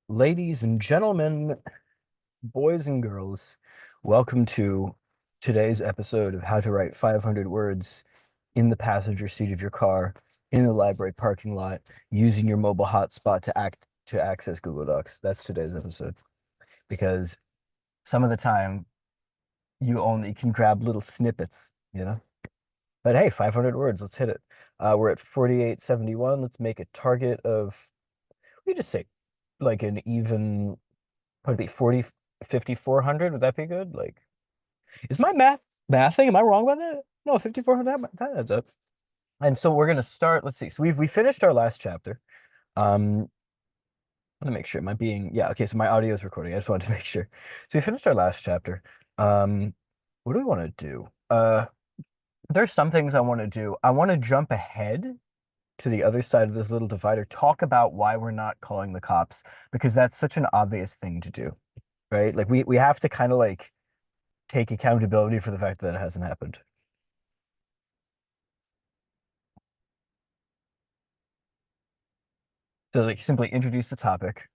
Ladies and gentlemen, boys and girls, welcome to today's episode of How to Write 500 Words in the passenger seat of your car in the library parking lot using your mobile hotspot to access Google Docs. That's today's episode because some of the time you only can grab little snippets, you know? But hey, 500 words, let's hit it. We're at 4871. Let's make a target of, we just say like an even. Would it be 40, 5,400? Would that be good? Like, is my mathing? Am I wrong about that? No, 5,400, that adds up. And so we're gonna start, let's see. So we finished our last chapter. I want to make sure. Am I being, yeah, okay, so my audio is recording. I just wanted to make sure. So we finished our last chapter. Um, what do we want to do? There's some things I want to do. I want to jump ahead to the other side of this little divider, talk about why we're not calling the cops, because that's such an obvious thing to do, right? Like we have to kind of like take accountability for the fact that it hasn't happened. So like simply introduce the topic.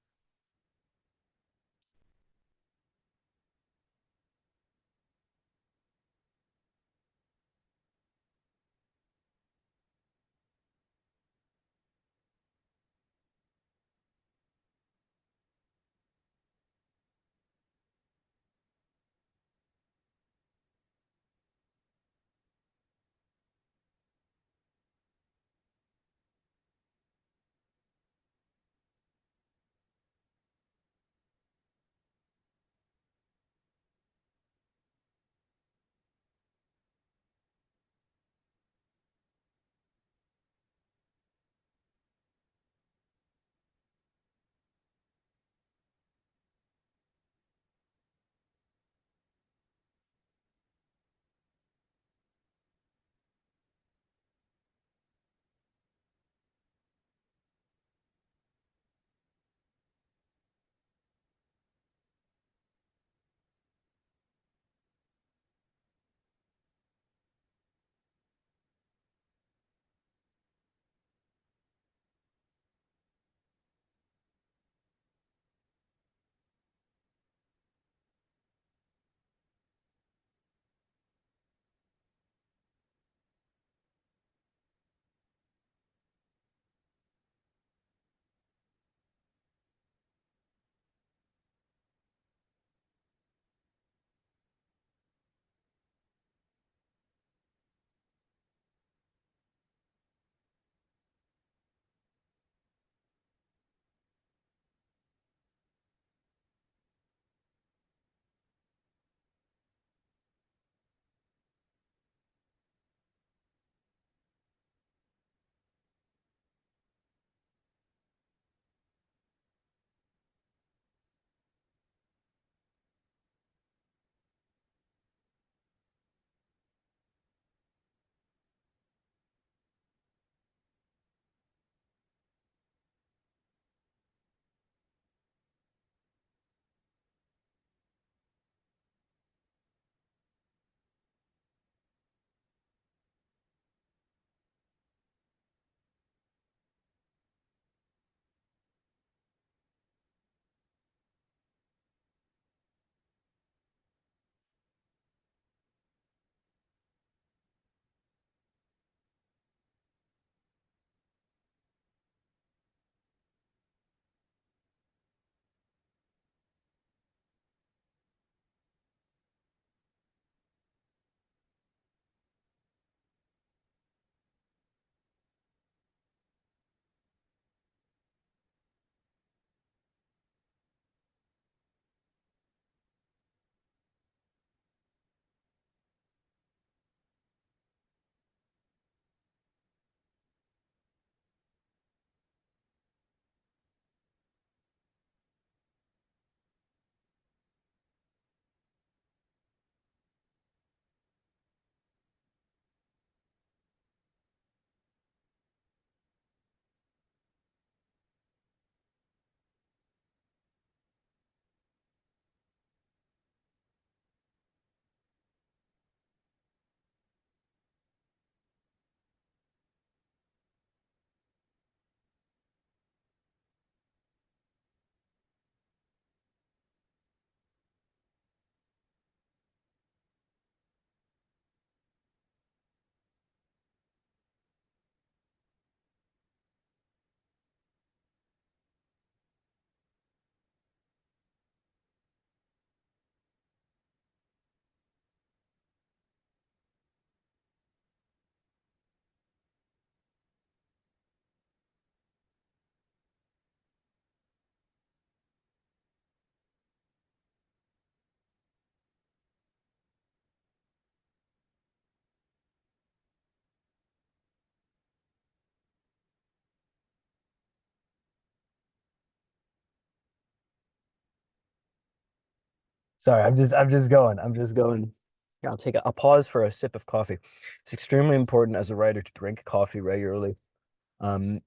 Sorry, I'm just going. I'm just going. I'll take a pause for a sip of coffee. It's extremely important as a writer to drink coffee regularly. Um,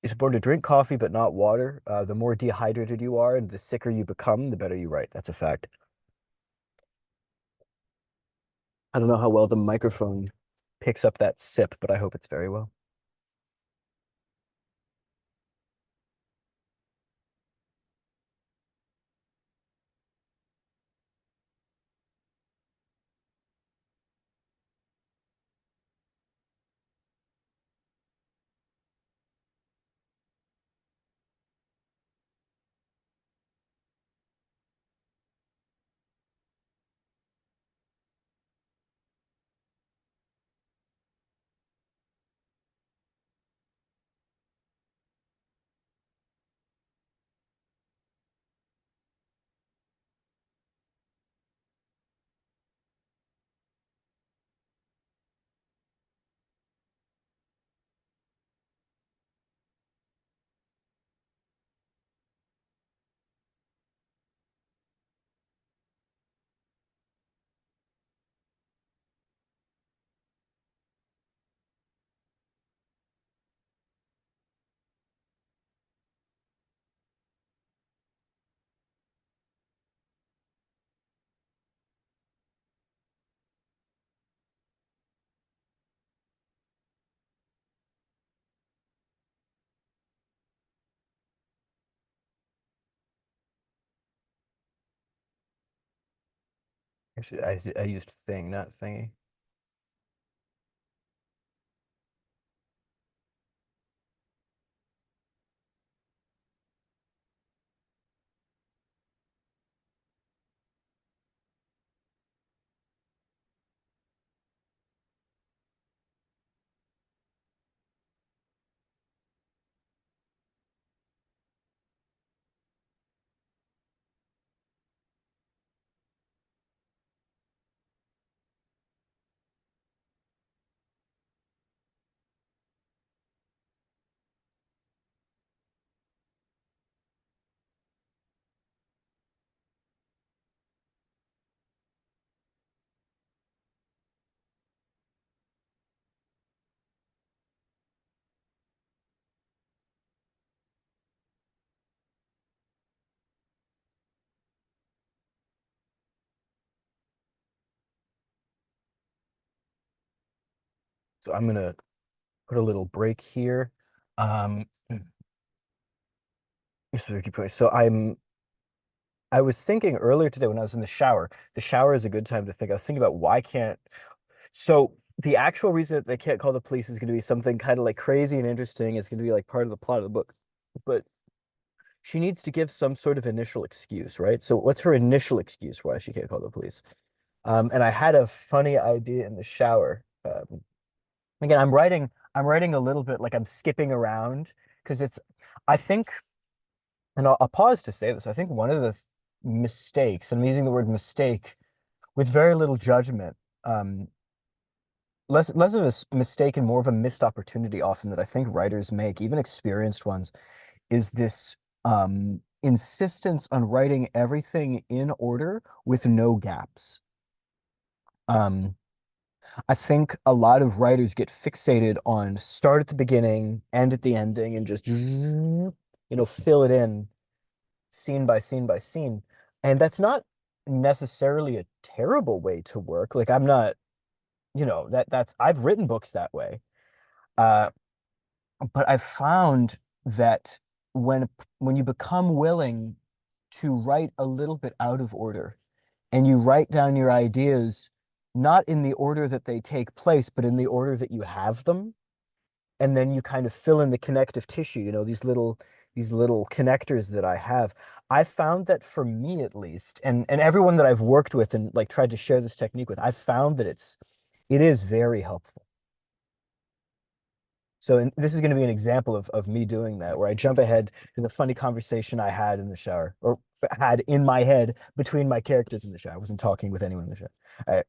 it's important to drink coffee, but not water. The more dehydrated you are and the sicker you become, the better you write. That's a fact. I don't know how well the microphone picks up that sip, but I hope it's very well. Actually, I used thing, not thingy. So I'm gonna put a little break here. Um, just a keep going. I was thinking earlier today when I was in the shower. The shower is a good time to think. I was thinking about why can't so the actual reason that they can't call the police is going to be something kind of like crazy and interesting. It's going to be like part of the plot of the book. But she needs to give some sort of initial excuse, right? So what's her initial excuse why she can't call the police? And I had a funny idea in the shower. Again, I'm writing a little bit like I'm skipping around because I think, and I'll pause to say this. I think one of the mistakes, and I'm using the word mistake with very little judgment, um, less of a mistake and more of a missed opportunity often that I think writers make, even experienced ones, is this insistence on writing everything in order with no gaps. Um, I think a lot of writers get fixated on start at the beginning, end at the ending, and just, fill it in scene by scene by scene. And that's not necessarily a terrible way to work. Like I'm not, that's I've written books that way. Uh, but I've found that when when you become willing to write a little bit out of order and you write down your ideas not in the order that they take place, but in the order that you have them, and then you kind of fill in the connective tissue, these little connectors that I have. I found that for me at least, and everyone that I've worked with and like tried to share this technique with, I've found that it is very helpful. So this is going to be an example of me doing that, where I jump ahead to the funny conversation I had in the shower, or had in my head between my characters in the shower. I wasn't talking with anyone in the shower. All right.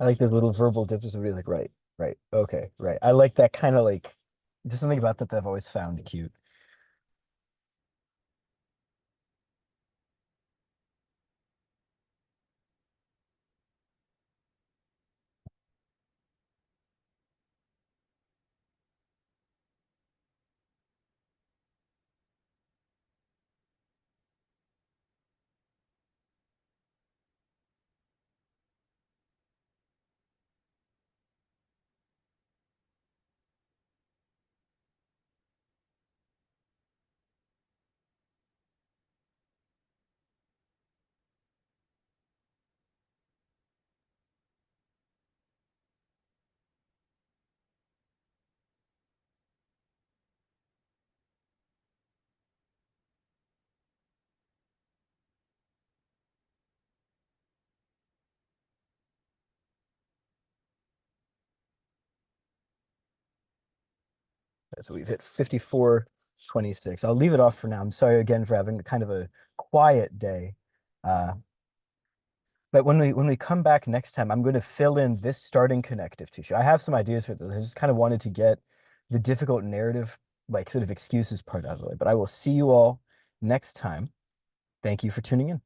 I like those little verbal differences where you're like, right, right, okay, right. I like that kind of like there's something about that I've always found cute. So we've hit 54:26. I'll leave it off for now. I'm sorry again for having kind of a quiet day. Uh, but when we come back next time, I'm going to fill in this starting connective tissue. I have some ideas for this. I just kind of wanted to get the difficult narrative, like sort of excuses part out of the way. But I will see you all next time. Thank you for tuning in.